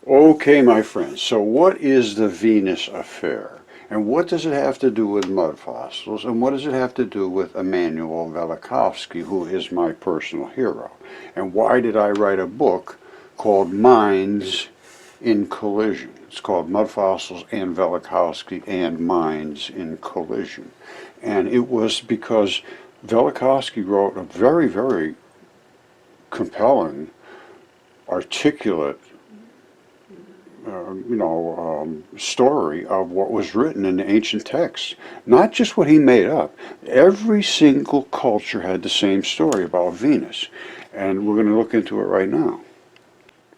Okay, my friends, so what is the Venus affair? And what does it have to do with mud fossils? And what does it have to do with Immanuel Velikovsky, who is my personal hero? And why did I write a book called Minds in Collision? It's called Mud Fossils and Velikovsky and Minds in Collision. And it was because Velikovsky wrote a very, very compelling, articulate story of what was written in the ancient texts. Not just what he made up. Every single culture had the same story about Venus. And we're going to look into it right now.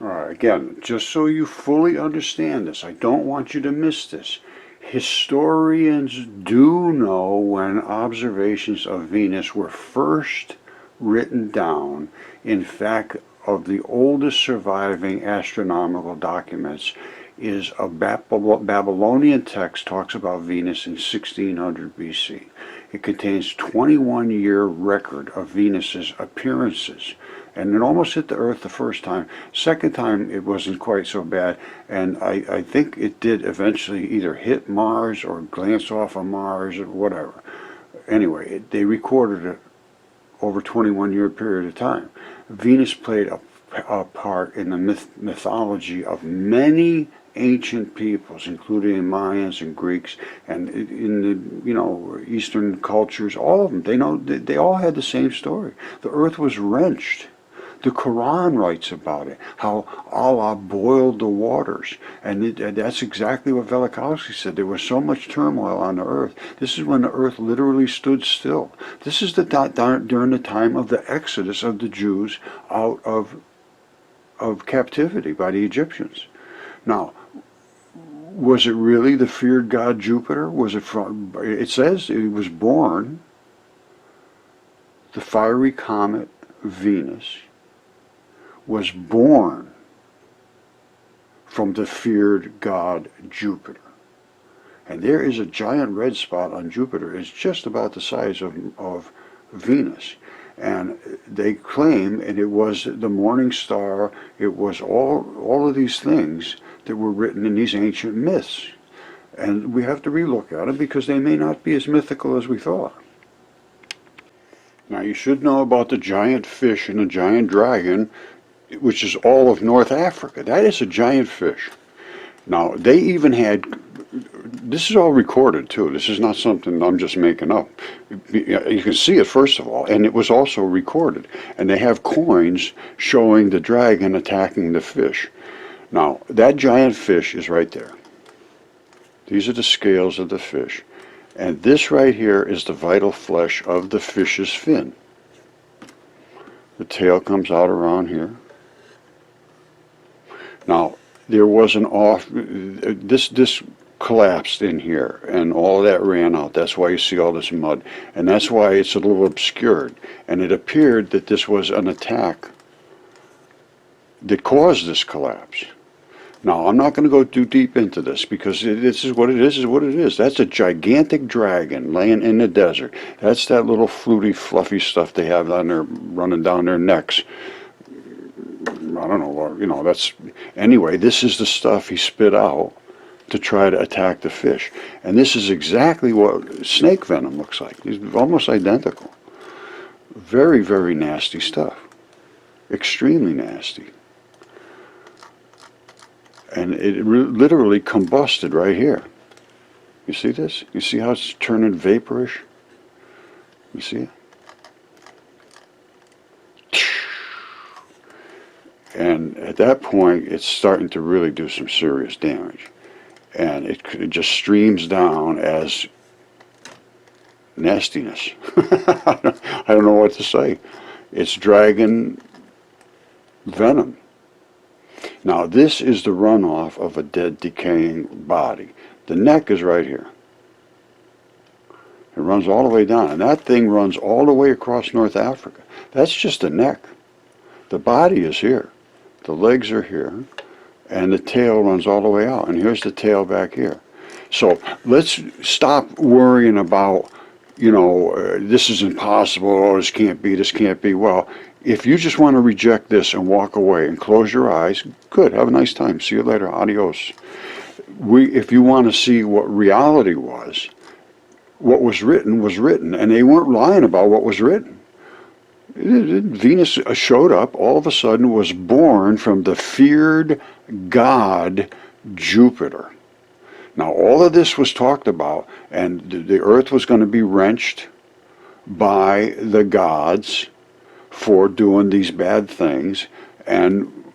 All right, again, just so you fully understand this, I don't want you to miss this. Historians do know when observations of Venus were first written down. In fact, of the oldest surviving astronomical documents is a Babylonian text talks about Venus in 1600 BC. It contains 21-year record of Venus's appearances. And it almost hit the Earth the first time. Second time, it wasn't quite so bad. And I think it did eventually either hit Mars or glance off of Mars or whatever. Anyway, they recorded it over a 21-year period of time. Venus played a part in the mythology of many ancient peoples, including Mayans and Greeks, and in the Eastern cultures, all of them. They all had the same story. The Earth was wrenched. The Quran writes about it, how Allah boiled the waters. And that's exactly what Velikovsky said. There was so much turmoil on the earth. This is when the earth literally stood still. This is during the time of the exodus of the Jews out of captivity by the Egyptians. Now, was it really the feared god Jupiter? Was it from? It says it was born, the fiery comet Venus was born from the feared god Jupiter. And there is a giant red spot on Jupiter. It's just about the size of Venus. And they claim, and it was the morning star, it was all of these things that were written in these ancient myths. And we have to relook at them because they may not be as mythical as we thought. Now you should know about the giant fish and the giant dragon, which is all of North Africa. That is a giant fish. Now, they even had, this is all recorded too. This is not something I'm just making up. You can see it, first of all, and it was also recorded. And they have coins showing the dragon attacking the fish. Now, that giant fish is right there. These are the scales of the fish. And this right here is the vital flesh of the fish's fin. The tail comes out around here. Now, there was this collapsed in here, and all that ran out. That's why you see all this mud. And that's why it's a little obscured. And it appeared that this was an attack that caused this collapse. Now, I'm not going to go too deep into this because this is what it is. That's a gigantic dragon laying in the desert. That's that little fluty, fluffy stuff they have on their, running down their necks. I don't know, that's, anyway, this is the stuff he spit out to try to attack the fish. And this is exactly what snake venom looks like. It's almost identical. Very, very nasty stuff. Extremely nasty. And it literally combusted right here. You see this? You see how it's turning vaporish? You see it? And at that point, it's starting to really do some serious damage. And it just streams down as nastiness. I don't know what to say. It's dragon venom. Now, this is the runoff of a dead, decaying body. The neck is right here. It runs all the way down. And that thing runs all the way across North Africa. That's just the neck. The body is here. The legs are here, and the tail runs all the way out. And here's the tail back here. So let's stop worrying about, this is impossible, or this can't be. Well, If you just want to reject this and walk away and close your eyes, good, have a nice time. See you later. Adios. If you want to see what reality was, what was written, and they weren't lying about what was written. Venus showed up, all of a sudden was born from the feared god Jupiter. Now, all of this was talked about, and the earth was going to be wrenched by the gods for doing these bad things,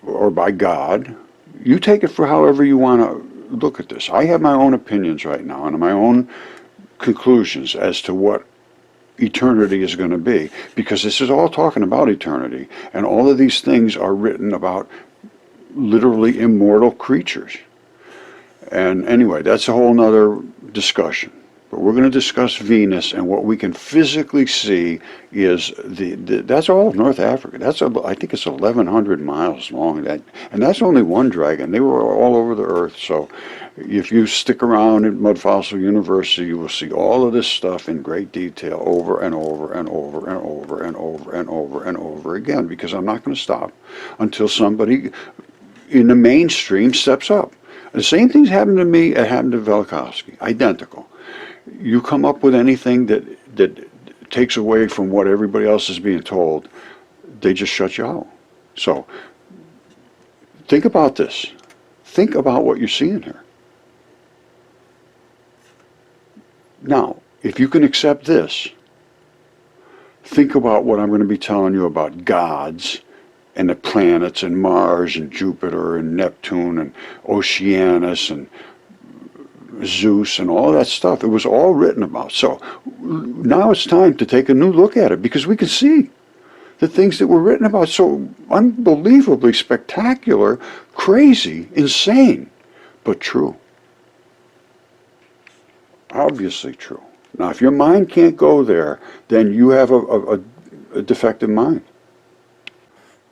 or by God. You take it for however you want to look at this. I have my own opinions right now and my own conclusions as to what eternity is going to be, because this is all talking about eternity, and all of these things are written about literally immortal creatures. And anyway, that's a whole nother discussion. But we're going to discuss Venus, and what we can physically see is that's all of North Africa. I think it's 1,100 miles long, and that's only one dragon. They were all over the earth. So if you stick around at Mud Fossil University, you will see all of this stuff in great detail over and over and over and over and over and over and over again, because I'm not going to stop until somebody in the mainstream steps up. The same things happened to me, it happened to Velikovsky, identical. You come up with anything that takes away from what everybody else is being told, they just shut you out. So think about this. Think about what you're seeing here. Now, if you can accept this, think about what I'm going to be telling you about gods and the planets and Mars and Jupiter and Neptune and Oceanus and Zeus and all that stuff. It was all written about. So now it's time to take a new look at it, because we can see the things that were written about, so unbelievably spectacular, crazy, insane, but true. Obviously true. Now, if your mind can't go there, then you have a defective mind.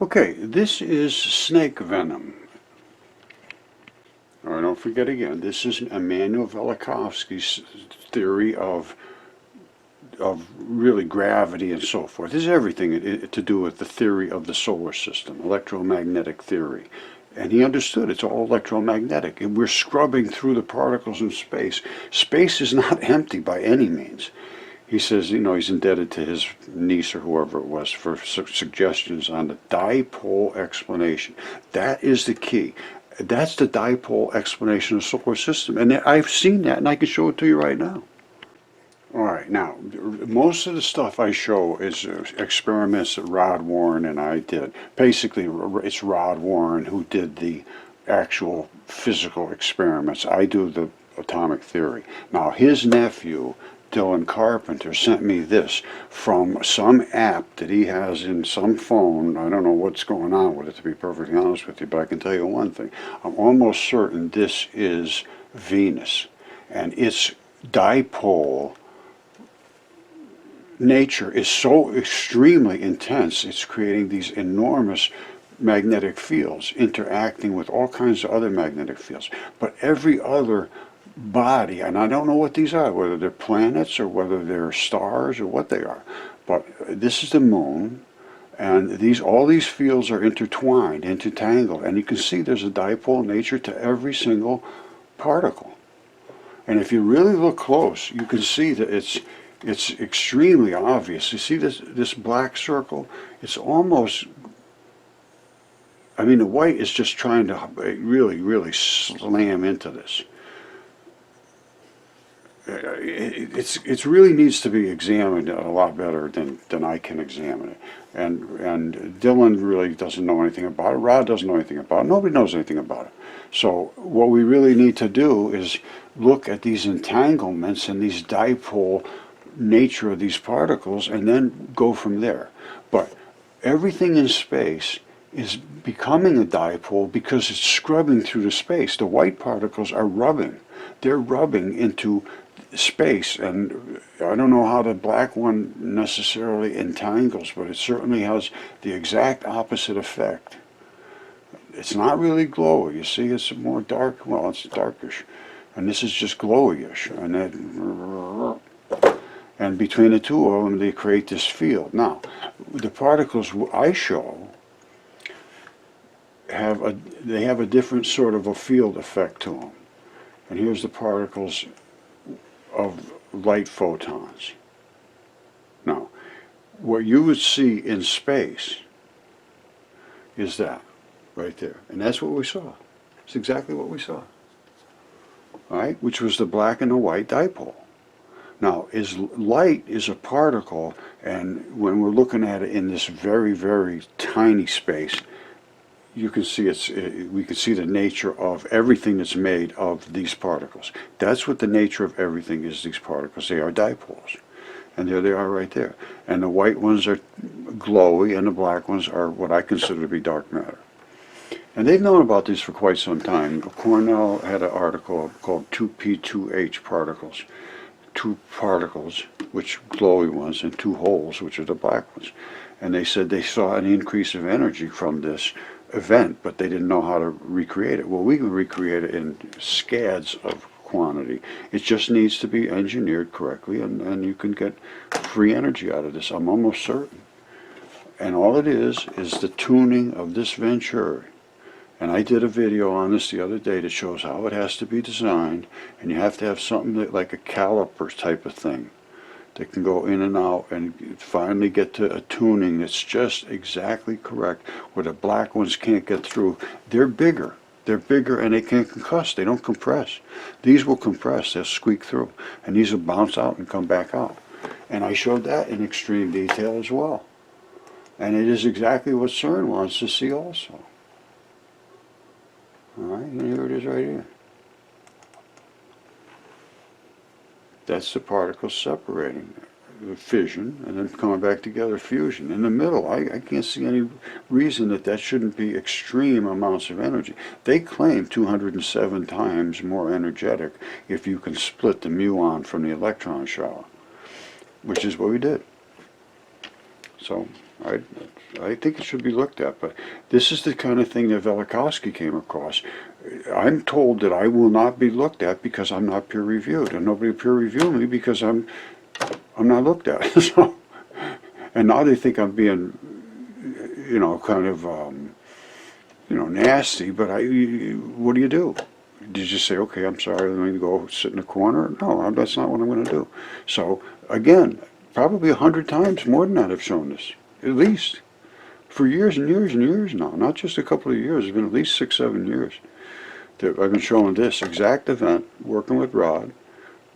Okay, this is snake venom. All right, don't forget again, this is Immanuel Velikovsky's theory of really gravity and so forth. This is everything to do with the theory of the solar system, electromagnetic theory. And he understood it's all electromagnetic, and we're scrubbing through the particles in space. Space is not empty by any means. He says, he's indebted to his niece or whoever it was for suggestions on the dipole explanation. That is the key. That's the dipole explanation of the solar system. And I've seen that, and I can show it to you right now. All right, now, most of the stuff I show is experiments that Rod Warren and I did. Basically, it's Rod Warren who did the actual physical experiments. I do the atomic theory. Now, his nephew, Dylan Carpenter, sent me this from some app that he has in some phone. I don't know what's going on with it, to be perfectly honest with you, but I can tell you one thing. I'm almost certain this is Venus, and its dipole nature is so extremely intense, it's creating these enormous magnetic fields interacting with all kinds of other magnetic fields. But every other body, and I don't know what these are, whether they're planets or whether they're stars or what they are, but this is the moon, and all these fields are intertwined, intertangled, and you can see there's a dipole nature to every single particle. And if you really look close, you can see that it's extremely obvious. You see this black circle? It's almost, the white is just trying to really, really slam into this. It really needs to be examined a lot better than I can examine it. And Dylan really doesn't know anything about it. Rod doesn't know anything about it. Nobody knows anything about it. So what we really need to do is look at these entanglements and these dipole nature of these particles, and then go from there. But everything in space is becoming a dipole because it's scrubbing through the space. The white particles are rubbing. They're rubbing into space, and I don't know how the black one necessarily entangles, but it certainly has the exact opposite effect. It's not really glowy. You see, it's more dark. Well, it's darkish, and this is just glowy-ish. And between the two of them, they create this field. Now, the particles I show have a different sort of a field effect to them. And here's the particles of light photons. Now, what you would see in space is that right there. And that's what we saw. It's exactly what we saw. All right? Which was the black and the white dipole. Now, light is a particle, and when we're looking at it in this very, very tiny space, you can see we can see the nature of everything that's made of these particles. That's what the nature of everything is, these particles. They are dipoles. And there they are right there. And the white ones are glowy, and the black ones are what I consider to be dark matter. And they've known about this for quite some time. Cornell had an article called 2p2h particles. Two particles, which glowy ones, and two holes, which are the black ones. And they said they saw an increase of energy from this event, but they didn't know how to recreate it. Well, we can recreate it in scads of quantity. It just needs to be engineered correctly, and you can get free energy out of this, I'm almost certain. And all it is the tuning of this Venturi. And I did a video on this the other day that shows how it has to be designed, and you have to have something that, like a caliper type of thing that can go in and out and finally get to a tuning that's just exactly correct, where the black ones can't get through. They're bigger and they can't concuss, they don't compress. These will compress, they'll squeak through, and these will bounce out and come back out. And I showed that in extreme detail as well. And it is exactly what CERN wants to see also. All right, and here it is right here. That's the particles separating, the fission, and then coming back together, fusion. In the middle, I can't see any reason that shouldn't be extreme amounts of energy. They claim 207 times more energetic if you can split the muon from the electron shower, which is what we did. So I think it should be looked at, but this is the kind of thing that Velikovsky came across. I'm told that I will not be looked at because I'm not peer-reviewed, and nobody will peer-review me because I'm not looked at. So, and now they think I'm being, kind of, nasty. But what do you do? Did you say, okay, I'm sorry, let me go sit in a corner? No, that's not what I'm going to do. So again, probably 100 times more than that I've shown this, at least. For years and years and years now, not just a couple of years, it's been at least 6, 7 years that I've been showing this exact event, working with Rod,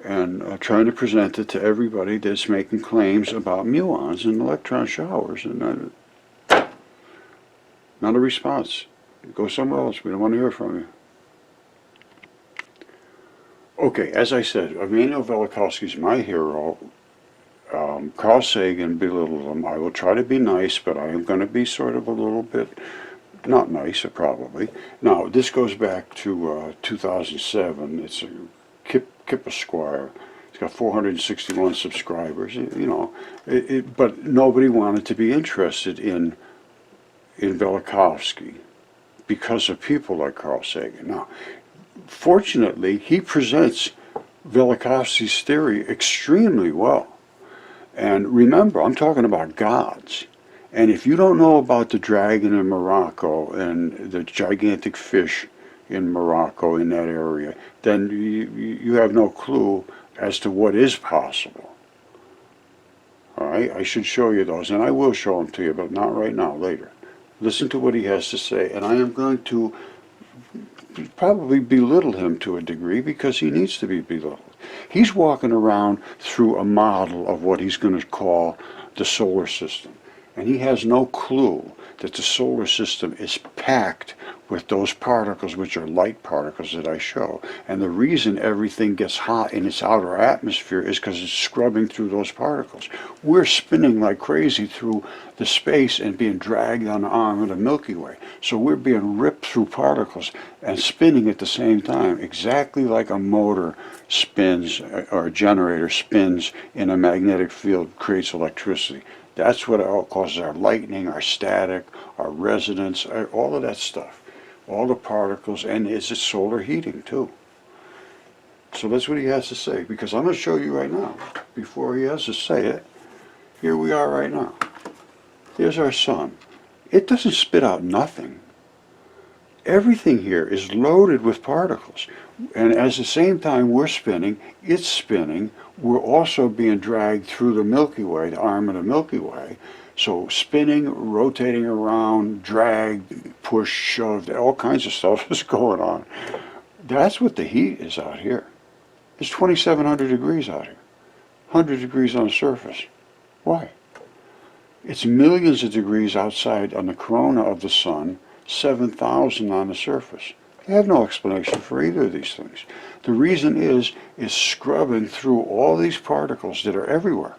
and trying to present it to everybody that's making claims about muons and electron showers, and not a response. Go somewhere else, we don't want to hear from you. Okay, as I said, Emmanuel Velikovsky is my hero. Carl Sagan belittled him. I will try to be nice, but I am going to be sort of a little bit not nice, probably. Now, this goes back to 2007. It's a Kip Esquire. It's got 461 subscribers. But nobody wanted to be interested in Velikovsky because of people like Carl Sagan. Now, fortunately, he presents Velikovsky's theory extremely well. And remember, I'm talking about gods. And if you don't know about the dragon in Morocco and the gigantic fish in Morocco, in that area, then you have no clue as to what is possible. All right, I should show you those, and I will show them to you, but not right now, later. Listen to what he has to say, and I am going to probably belittle him to a degree because he needs to be belittled. He's walking around through a model of what he's going to call the solar system. And he has no clue that the solar system is packed with those particles, which are light particles that I show. And the reason everything gets hot in its outer atmosphere is because it's scrubbing through those particles. We're spinning like crazy through the space and being dragged on the arm of the Milky Way. So we're being ripped through particles and spinning at the same time, exactly like a motor spins, or a generator spins in a magnetic field, creates electricity. That's what all causes our lightning, our static, our resonance, all of that stuff. All the particles, and it's solar heating too. So that's what he has to say, because I'm going to show you right now, before he has to say it, here we are right now. Here's our sun. It doesn't spit out nothing. Everything here is loaded with particles. And at the same time we're spinning, it's spinning. We're also being dragged through the Milky Way, the arm of the Milky Way. So spinning, rotating around, dragged, pushed, shoved, all kinds of stuff is going on. That's what the heat is out here. It's 2,700 degrees out here. 100 degrees on the surface. Why? It's millions of degrees outside on the corona of the sun, 7,000 on the surface. They have no explanation for either of these things. The reason is scrubbing through all these particles that are everywhere.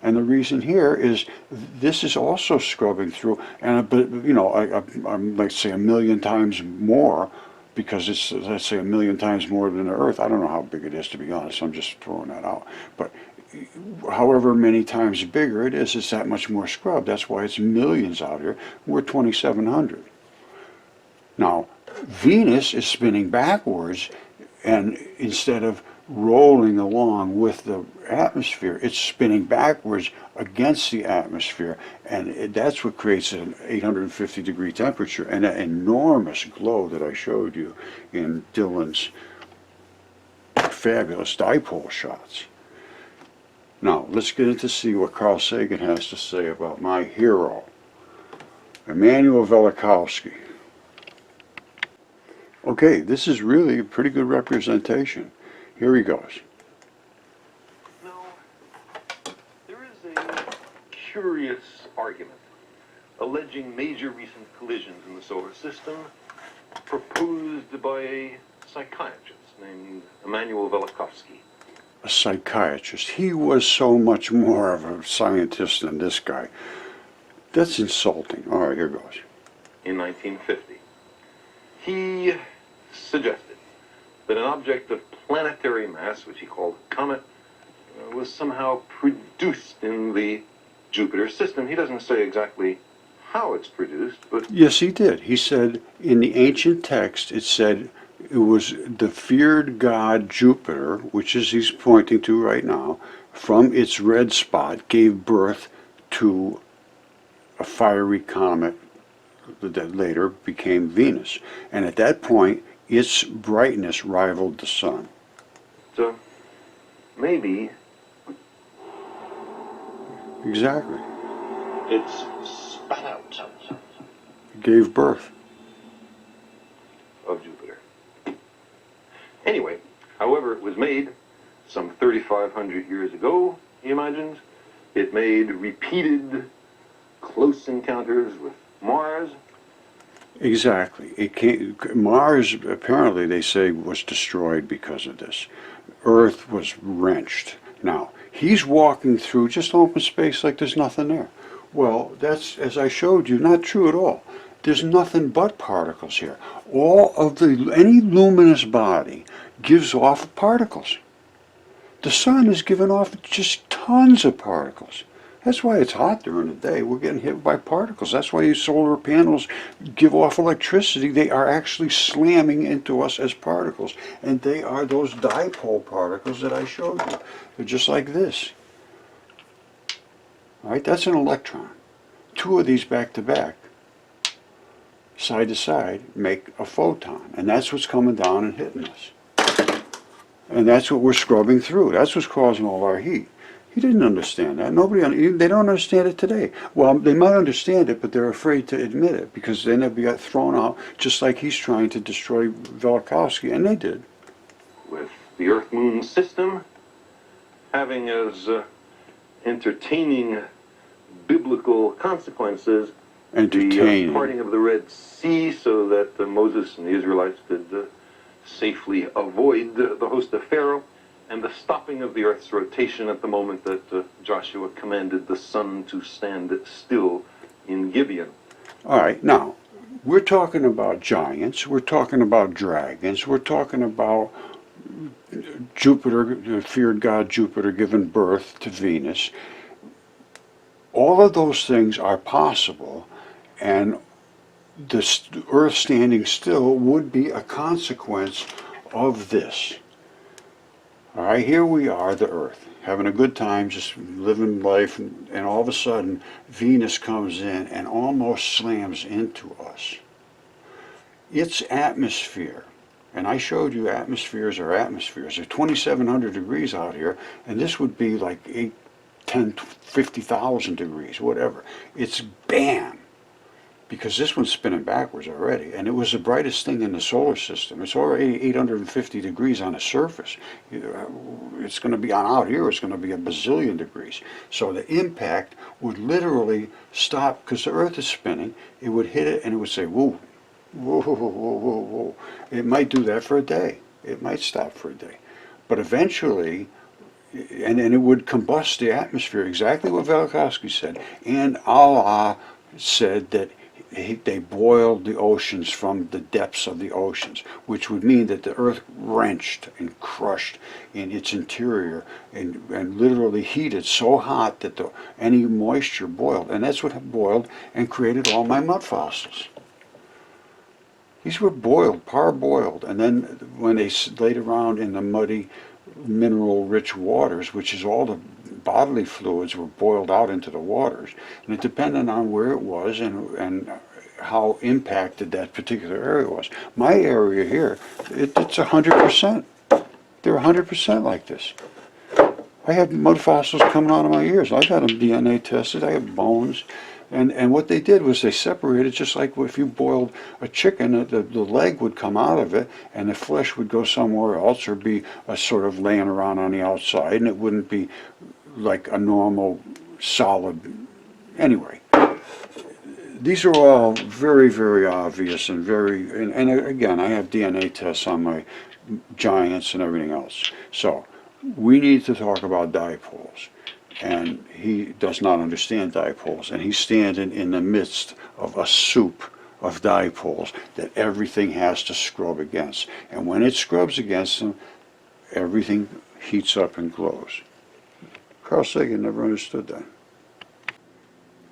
And the reason here is this is also scrubbing through, and you know, I'm like say 1,000,000 times more, because it's, let's say, 1,000,000 times more than the Earth. I don't know how big it is, to be honest. I'm just throwing that out. But however many times bigger it is, it's that much more scrubbed. That's why it's millions out here. We're 2,700. Now, Venus is spinning backwards, and instead of rolling along with the atmosphere, it's spinning backwards against the atmosphere, and that's what creates an 850 degree temperature and an enormous glow that I showed you in Dylan's fabulous dipole shots. Now, let's get into see what Carl Sagan has to say about my hero, Immanuel Velikovsky. Okay, this is really a pretty good representation. Here he goes. Now, there is a curious argument alleging major recent collisions in the solar system proposed by a psychiatrist named Immanuel Velikovsky. A psychiatrist. He was so much more of a scientist than this guy. That's insulting. All right, here goes. In 1950, he suggested that an object of planetary mass, which he called a comet, was somehow produced in the Jupiter system. He doesn't say exactly how it's produced, but... Yes, he did. He said in the ancient text, it said it was the feared god Jupiter, which is he's pointing to right now, from its red spot gave birth to a fiery comet that later became Venus. And at that point, its brightness rivaled the sun. So, maybe... Exactly. It's spat out. It gave birth. Of Jupiter. Anyway, however it was made, some 3,500 years ago, he imagines, it made repeated close encounters with Mars. Exactly. It came, Mars, apparently, they say, was destroyed because of this. Earth was wrenched. Now, he's walking through just open space like there's nothing there. Well, that's, as I showed you, not true at all. There's nothing but particles here. Any luminous body gives off particles. The sun is giving off just tons of particles. That's why it's hot during the day. We're getting hit by particles. That's why these solar panels give off electricity. They are actually slamming into us as particles. And they are those dipole particles that I showed you. They're just like this. All right, that's an electron. Two of these back to back, side to side, make a photon. And that's what's coming down and hitting us. And that's what we're scrubbing through. That's what's causing all our heat. He didn't understand that. They don't understand it today. Well, they might understand it, but they're afraid to admit it, because then they'll be thrown out, just like he's trying to destroy Velikovsky, and they did. With the Earth-Moon system having as entertaining biblical consequences the parting of the Red Sea so that Moses and the Israelites could safely avoid the host of Pharaoh, and the stopping of the Earth's rotation at the moment that Joshua commanded the sun to stand still in Gibeon. All right, now, we're talking about giants, we're talking about dragons, we're talking about Jupiter, the feared god Jupiter, giving birth to Venus. All of those things are possible, and the Earth standing still would be a consequence of this. All right, here we are, the Earth, having a good time, just living life, and all of a sudden Venus comes in and almost slams into us. Its atmosphere, and I showed you atmospheres are atmospheres. They're 2,700 degrees out here, and this would be like 8, 10, 50,000 degrees, whatever. It's bam! Because this one's spinning backwards already, and it was the brightest thing in the solar system. It's already 850 degrees on the surface. It's going to be on out here, it's going to be a bazillion degrees. So the impact would literally stop, because the Earth is spinning, it would hit it and it would say, whoa, whoa, whoa, whoa, whoa, whoa. It might do that for a day. It might stop for a day. But eventually, and it would combust the atmosphere, exactly what Velikovsky said. And Allah said that they boiled the oceans from the depths of the oceans, which would mean that the Earth wrenched and crushed in its interior and literally heated so hot that any moisture boiled. And that's what boiled and created all my mud fossils. These were boiled, parboiled, and then when they laid around in the muddy, mineral-rich waters, which is all the bodily fluids were boiled out into the waters, and it depended on where it was and how impacted that particular area was. My area here, it's 100%. They're 100% like this. I have mud fossils coming out of my ears. I got them DNA tested. I have bones. And what they did was they separated, just like if you boiled a chicken, the leg would come out of it and the flesh would go somewhere else or be a sort of laying around on the outside, and it wouldn't be like a normal solid. Anyway, these are all very, very obvious and and again, I have DNA tests on my giants and everything else. So we need to talk about dipoles. And he does not understand dipoles, and he's standing in the midst of a soup of dipoles that everything has to scrub against. And when it scrubs against them, everything heats up and glows. Carl Sagan never understood that.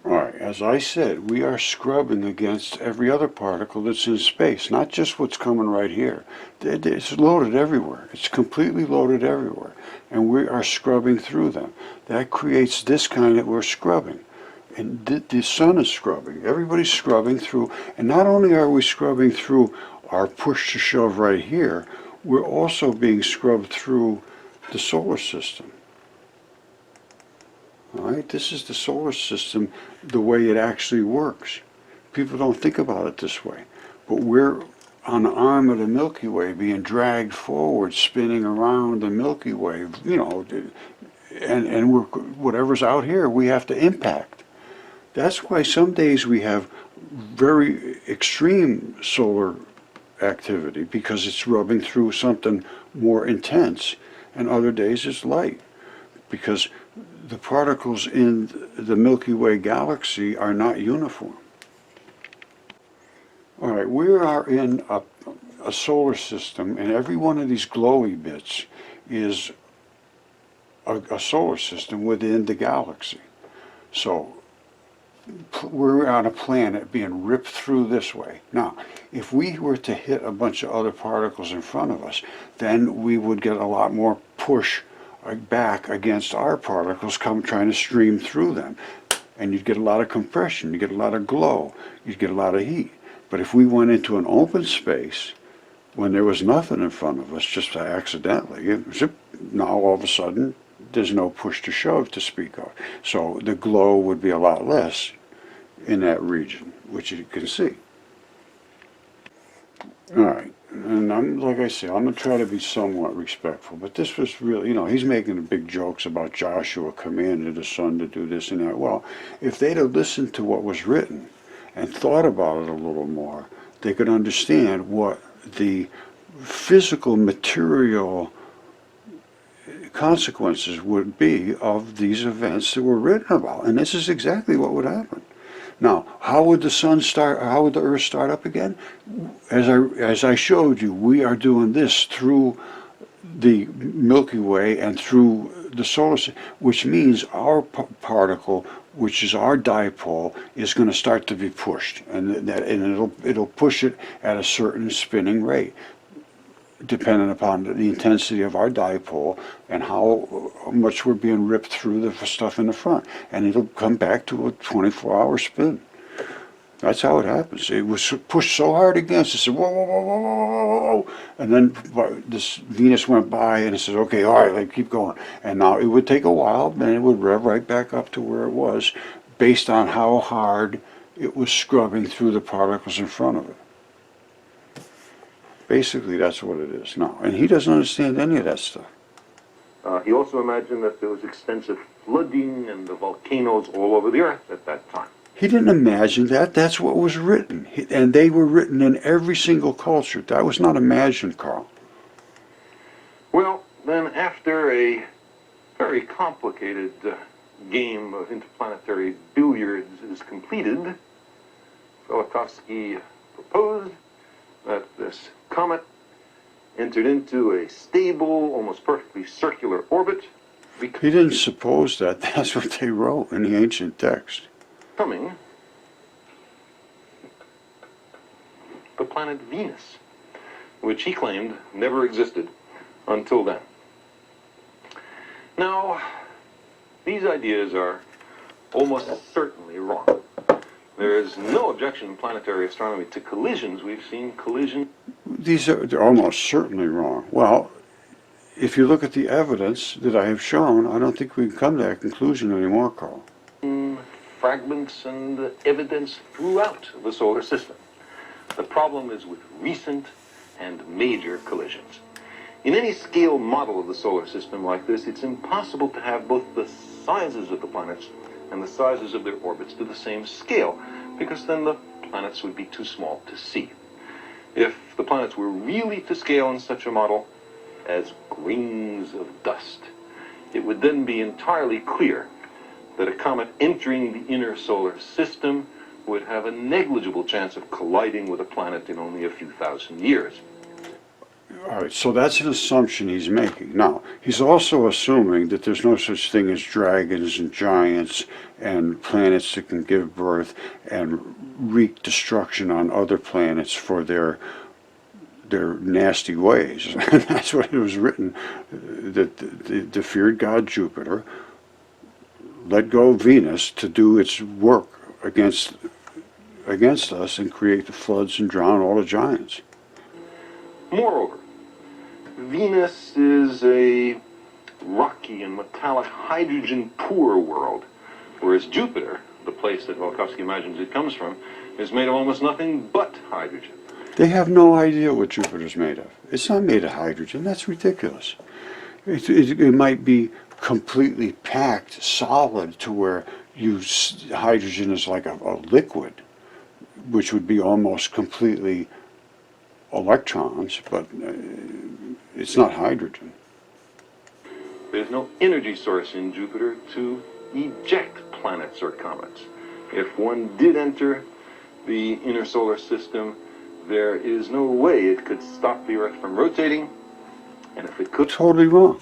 All right, as I said, we are scrubbing against every other particle that's in space, not just what's coming right here. It's loaded everywhere. It's completely loaded everywhere. And we are scrubbing through them. That creates this kind that we're scrubbing. And the sun is scrubbing. Everybody's scrubbing through. And not only are we scrubbing through our push to shove right here, we're also being scrubbed through the solar system. All right, this is the solar system, the way it actually works. People don't think about it this way. But we're on the arm of the Milky Way being dragged forward, spinning around the Milky Way, you know, and we're, whatever's out here, we have to impact. That's why some days we have very extreme solar activity because it's rubbing through something more intense, and other days it's light because the particles in the Milky Way galaxy are not uniform. All right, we are in a solar system, and every one of these glowy bits is a solar system within the galaxy. So we're on a planet being ripped through this way. Now, if we were to hit a bunch of other particles in front of us, then we would get a lot more push back against our particles trying to stream through them. And you'd get a lot of compression, you'd get a lot of glow, you'd get a lot of heat. But if we went into an open space when there was nothing in front of us, just accidentally, zip, now all of a sudden there's no push to shove to speak of. So the glow would be a lot less in that region, which you can see. All right, and I'm, like I say, I'm going to try to be somewhat respectful, but this was really, you know, he's making big jokes about Joshua commanded the sun to do this and that. Well, if they'd have listened to what was written and thought about it a little more, they could understand what the physical, material consequences would be of these events that were written about. And this is exactly what would happen. Now, how would the sun start, how would the earth start up again? As I showed you, we are doing this through the Milky Way and through the solar system, which means our particle, which is our dipole, is going to start to be pushed, and it'll push it at a certain spinning rate. depending upon the intensity of our dipole and how much we're being ripped through the stuff in the front. And it'll come back to a 24-hour spin. That's how it happens. It was pushed so hard against it, said, whoa, whoa, whoa, whoa, whoa, whoa, whoa. And then this Venus went by and it says, okay, all right, like, keep going. And now it would take a while, and it would rev right back up to where it was based on how hard it was scrubbing through the particles in front of it. Basically, that's what it is now. And he doesn't understand any of that stuff. He also imagined that there was extensive flooding and the volcanoes all over the Earth at that time. He didn't imagine that. That's what was written. And they were written in every single culture. That was not imagined, Carl. Well, then after a very complicated game of interplanetary billiards is completed, Velikovsky proposed that this comet entered into a stable, almost perfectly circular orbit. He didn't suppose that. That's what they wrote in the ancient text. Coming the planet Venus, which he claimed never existed until then. Now, these ideas are almost certainly wrong. There is no objection in planetary astronomy to collisions. We've seen collisions. They're almost certainly wrong. Well, if you look at the evidence that I have shown, I don't think we can come to that conclusion anymore, Carl. Fragments and evidence throughout the solar system. The problem is with recent and major collisions. In any scale model of the solar system like this, it's impossible to have both the sizes of the planets and the sizes of their orbits to the same scale, because then the planets would be too small to see. If the planets were really to scale in such a model as grains of dust, it would then be entirely clear that a comet entering the inner solar system would have a negligible chance of colliding with a planet in only a few thousand years. All right, so that's an assumption he's making. Now, he's also assuming that there's no such thing as dragons and giants and planets that can give birth and wreak destruction on other planets for their nasty ways. And that's what it was written, that the feared god Jupiter let go of Venus to do its work against us and create the floods and drown all the giants. Moreover, Venus is a rocky and metallic hydrogen-poor world, whereas Jupiter, the place that Velikovsky imagines it comes from, is made of almost nothing but hydrogen. They have no idea what Jupiter's made of. It's not made of hydrogen. That's ridiculous. It might be completely packed, solid, to where hydrogen is like a liquid, which would be almost completely electrons, but it's not hydrogen. There's no energy source in Jupiter to eject planets or comets. If one did enter the inner solar system, there is no way it could stop the Earth from rotating, and if it could... Totally wrong.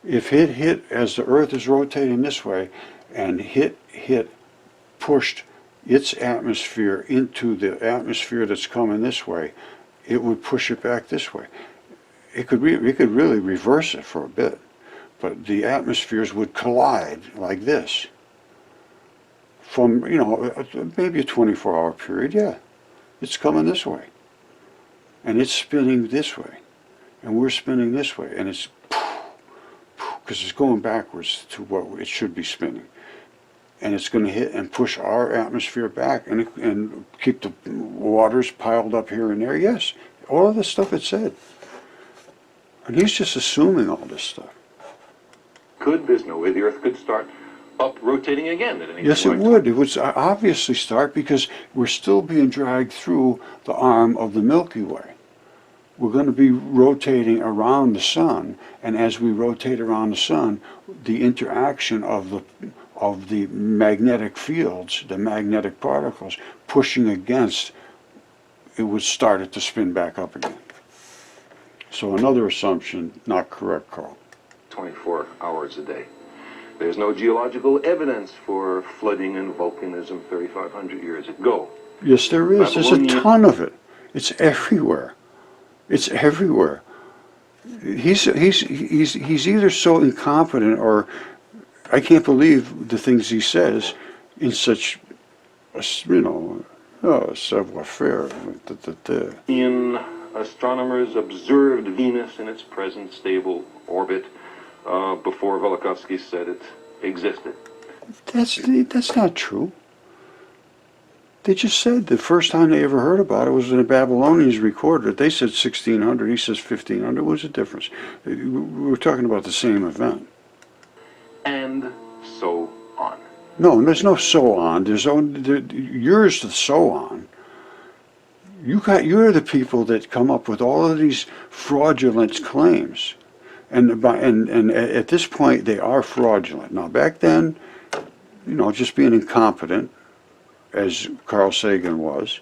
If it hit as the Earth is rotating this way, and pushed its atmosphere into the atmosphere that's coming this way, it would push it back this way. It could really reverse it for a bit, but the atmospheres would collide like this. From, maybe a 24-hour period, yeah. It's coming this way. And it's spinning this way. And we're spinning this way. And it's, because it's going backwards to what it should be spinning. And it's going to hit and push our atmosphere back and keep the waters piled up here and there. Yes, all of the stuff it said. And he's just assuming all this stuff. There's no way the Earth could start up rotating again at any point. Yes, it would. It would obviously start, because we're still being dragged through the arm of the Milky Way. We're going to be rotating around the sun, and as we rotate around the sun, the interaction of the magnetic fields, the magnetic particles, pushing against, it would start it to spin back up again. So another assumption, not correct, Carl. 24 hours a day. There's no geological evidence for flooding and volcanism 3,500 years ago. Yes, there is. There's a ton of it. It's everywhere. It's everywhere. He's either so incompetent or I can't believe the things he says in such, savoir-faire. Astronomers observed Venus in its present stable orbit before Velikovsky said it existed. That's not true. They just said the first time they ever heard about it was when the Babylonians recorded it. They said 1600, he says 1500. What's the difference? We were talking about the same event. And so on. No, there's no so on. Yours the so on. You're the people that come up with all of these fraudulent claims. And at this point, they are fraudulent. Now, back then, just being incompetent, as Carl Sagan was,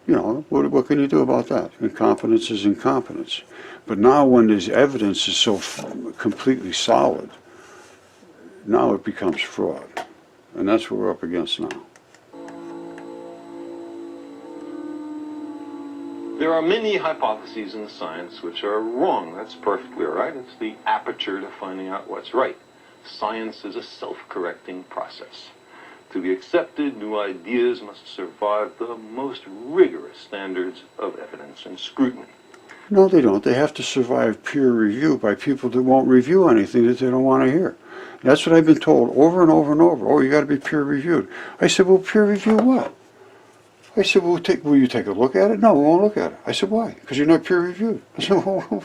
what can you do about that? Incompetence is incompetence. But now when this evidence is so completely solid, now it becomes fraud. And that's what we're up against now. There are many hypotheses in science which are wrong. That's perfectly all right. It's the aperture to finding out what's right. Science is a self-correcting process. To be accepted, new ideas must survive the most rigorous standards of evidence and scrutiny. No, they don't. They have to survive peer review by people that won't review anything that they don't want to hear. That's what I've been told over and over and over. Oh, you got to be peer reviewed. I said, well, peer review what? I said, well, will you take a look at it? No, we won't look at it. I said, why? Because you're not peer reviewed. I said, well,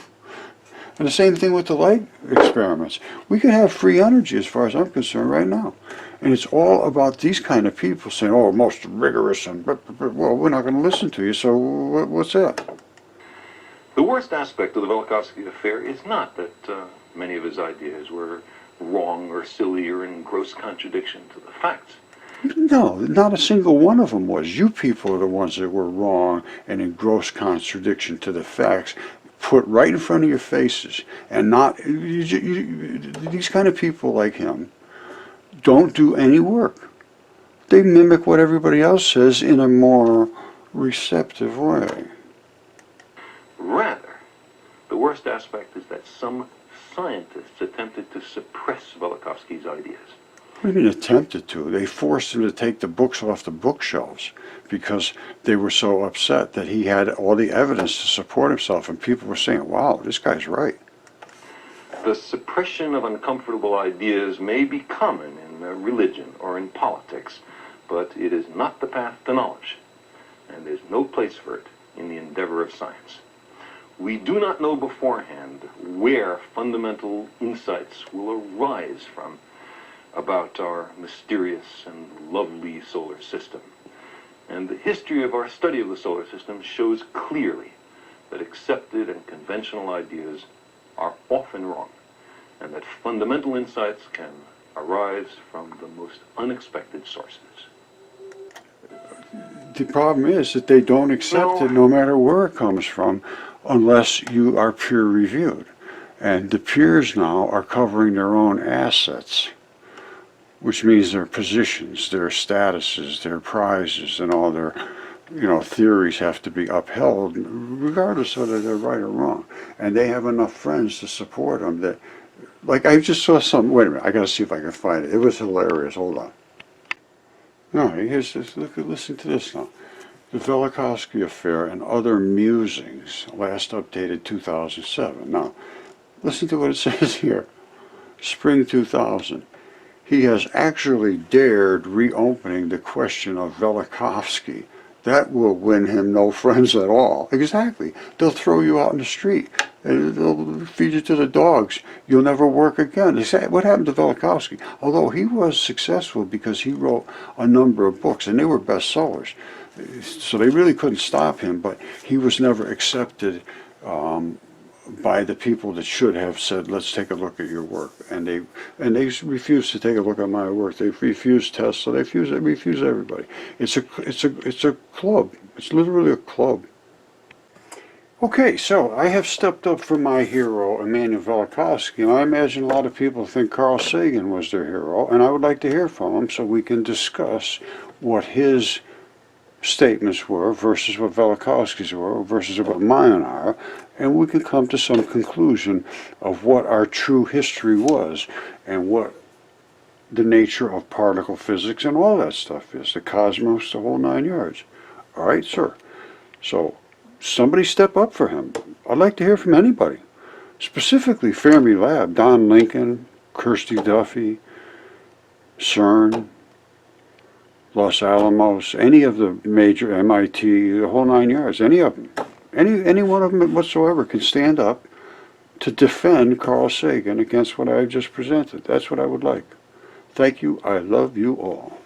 and the same thing with the light experiments. We can have free energy as far as I'm concerned right now. And it's all about these kind of people saying, oh, most rigorous, and well, we're not going to listen to you, so what's that? The worst aspect of the Velikovsky affair is not that many of his ideas were wrong or silly or in gross contradiction to the facts. No, not a single one of them was. You people are the ones that were wrong and in gross contradiction to the facts, put right in front of your faces. And not, these kind of people like him don't do any work. They mimic what everybody else says in a more receptive way. Rather, the worst aspect is that some scientists attempted to suppress Velikovsky's ideas. What do you mean attempted to? They forced him to take the books off the bookshelves because they were so upset that he had all the evidence to support himself, and people were saying, wow, this guy's right. The suppression of uncomfortable ideas may be common in religion or in politics, but it is not the path to knowledge, and there's no place for it in the endeavor of science. We do not know beforehand where fundamental insights will arise from about our mysterious and lovely solar system. And the history of our study of the solar system shows clearly that accepted and conventional ideas are often wrong, and that fundamental insights can arise from the most unexpected sources. The problem is that they don't accept it no matter where it comes from unless you are peer reviewed. And the peers now are covering their own assets, which means their positions, their statuses, their prizes, and all their, theories have to be upheld, regardless of whether they're right or wrong. And they have enough friends to support them that, like I just saw something, wait a minute, I gotta see if I can find it. It was hilarious, hold on. No, here's this, listen to this now. The Velikovsky Affair and Other Musings, last updated 2007. Now, listen to what it says here. Spring 2000. He has actually dared reopening the question of Velikovsky. That will win him no friends at all. Exactly. They'll throw you out in the street. They'll feed you to the dogs. You'll never work again. They say, what happened to Velikovsky? Although he was successful because he wrote a number of books, and they were bestsellers. So they really couldn't stop him, but he was never accepted by the people that should have said, let's take a look at your work. And they refused to take a look at my work. They refused tests, so they refuse everybody. It's a club. It's literally a club. Okay, so I have stepped up for my hero, Immanuel Velikovsky, and I imagine a lot of people think Carl Sagan was their hero, and I would like to hear from him so we can discuss what his statements were versus what Velikovsky's were versus what mine are, and we can come to some conclusion of what our true history was and what the nature of particle physics and all that stuff is, the cosmos, the whole 9 yards. All right, sir. So somebody step up for him. I'd like to hear from anybody, specifically Fermi Lab, Don Lincoln, Kirsty Duffy, CERN, Los Alamos, any of the major MIT, the whole 9 yards, any of them, any one of them whatsoever can stand up to defend Carl Sagan against what I've just presented. That's what I would like. Thank you. I love you all.